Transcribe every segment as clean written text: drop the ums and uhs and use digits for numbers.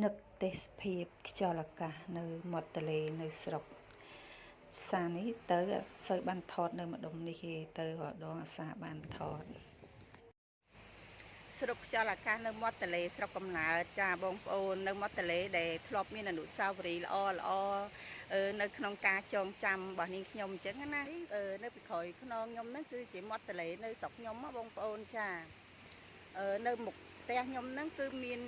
នឹកទេសភាពខ្យល់អាកាសនៅមាត់ទន្លេនៅស្រុកសានេះទៅអត់សូវបានថតនៅម្ដុំនេះទេទៅរដងអាសាបានថតស្រុកខ្យល់អាកាសនៅមាត់ទន្លេស្រុកកំណើតចាបងប្អូននៅមាត់ទន្លេដែលធ្លាប់មានអនុស្សាវរីយ៍ល្អនៅក្នុងការចងចាំរបស់នាងខ្ញុំអញ្ចឹងណានៅពីក្រោយខ្នងខ្ញុំហ្នឹងគឺជាមាត់ទន្លេនៅស្រុកខ្ញុំបងប្អូនចានៅមុខផ្ទះខ្ញុំហ្នឹងគឺមាន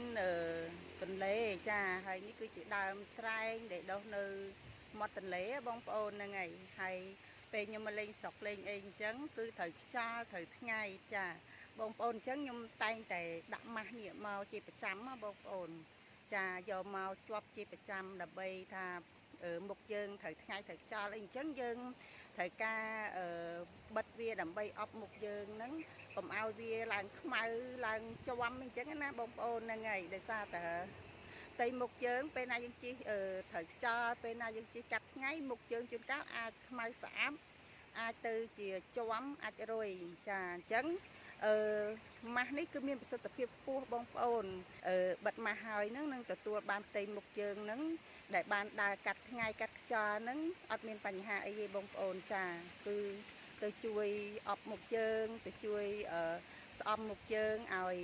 ទន្លេចាហើយនេះគឺជាដើមត្រែងដែលដុះនៅមាត់ទន្លេបងប្អូនហ្នឹងហើយពេលខ្ញុំមកលេងស្រុកលេងអីអញ្ចឹងគឺត្រូវខ្យល់ត្រូវថ្ងៃចាបងប្អូនអញ្ចឹងខ្ញុំតែងតែដាក់ម៉ាស់នេះមកជាប្រចាំបងប្អូនចាយកមកជាប់ជាប្រចាំដើម្បីថាមុខយើងត្រូវថ្ងៃត្រូវខ្យល់អីអញ្ចឹងយើងត្រូវការបិទវាដើម្បីអប់មុខយើងហ្នឹងកុំឲ្យវាឡើងខ្មៅឡើងជាប់អញ្ចឹងណាបងប្អូនហ្នឹងហើយដោយសារតែផ្ទៃមុខយើងពេលណាយើងជិះត្រូវខ្យល់ពេលណាយើងជិះកាត់ថ្ងៃមុខយើងជួនកាលអាចខ្មៅស្អាប់អាចទៅជាជាប់អាចរុយចាអញ្ចឹងម៉ាស់នេះគឺមានប្រសិទ្ធភាពខ្ពស់បងប្អូនបិទម៉ាស់ហើយនឹងទទួលបានផ្ទៃមុខយើងនឹងដែលបានដើរកាត់ថ្ងៃកាត់ខ្យល់ហ្នឹងអត់មានបញ្ហាអីទេបងប្អូនចាគឺទៅជួយអប់មុខយើងទៅជួយស្អំមុខយើងឲ្យ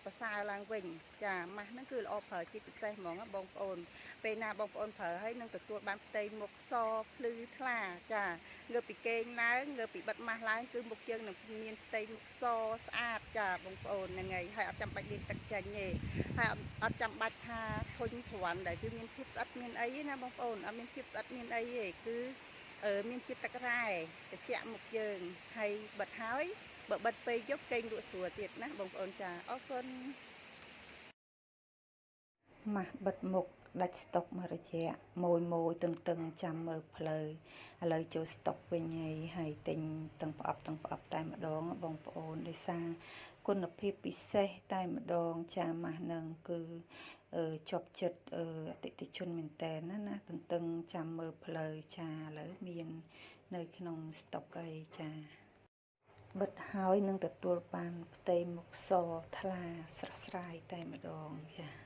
ប្រសើរឡើងវិញចាម៉ាស់ហ្នឹងគឺល្អប្រើជាពិសេសហ្មងបងប្អូនពេលណាបងប្អូនប្រើហើយនឹងទទួលបានផ្ទៃមុខសភ្លឺថ្លាចាងើបពីគេងឡើងងើបពីបិទម៉ាស់ឡើងគឺមុខយើងនឹងមានផ្ទៃមុខសស្អាតចាបងប្អូនហ្នឹងហើយអត់ចាំបាច់លាបទឹកចេញទេហើយអត់ចាំបាច់ថាធុញទ្រាន់ដែលគឺមានភាពស្អិតមានអីណាបងប្អូនអត់មានភាពស្អិតមានអីទេគឺមានជាតិទឹករ៉ែត្រជាក់មុខយើងហើយបិទហើយបើបិទពេលយប់គេងលក់ស្រួលទៀតណាបងប្អូនចាអរគុណម៉ាស់បិទមុខដាច់ស្តុកមួយរយៈមួយតឹងចាំមើលផ្លូវឥឡូវចូលស្តុកវិញហើយទិញទាំងប្រអប់តែម្ដងបងប្អូនដោយសារគុណភាពពិសេសតែម្ដងចាម៉ាស់នឹងគឺជាប់ចិត្តអតិថិជនមែនតើណាទន្ទឹងចាំមើលផ្លូវចាឥឡូវមាននៅក្នុងស្តុកអីចាបិទហើយនឹងទទួលបានផ្ទៃមុខសថ្លាស្រស់ស្រាយតែម្ដងចា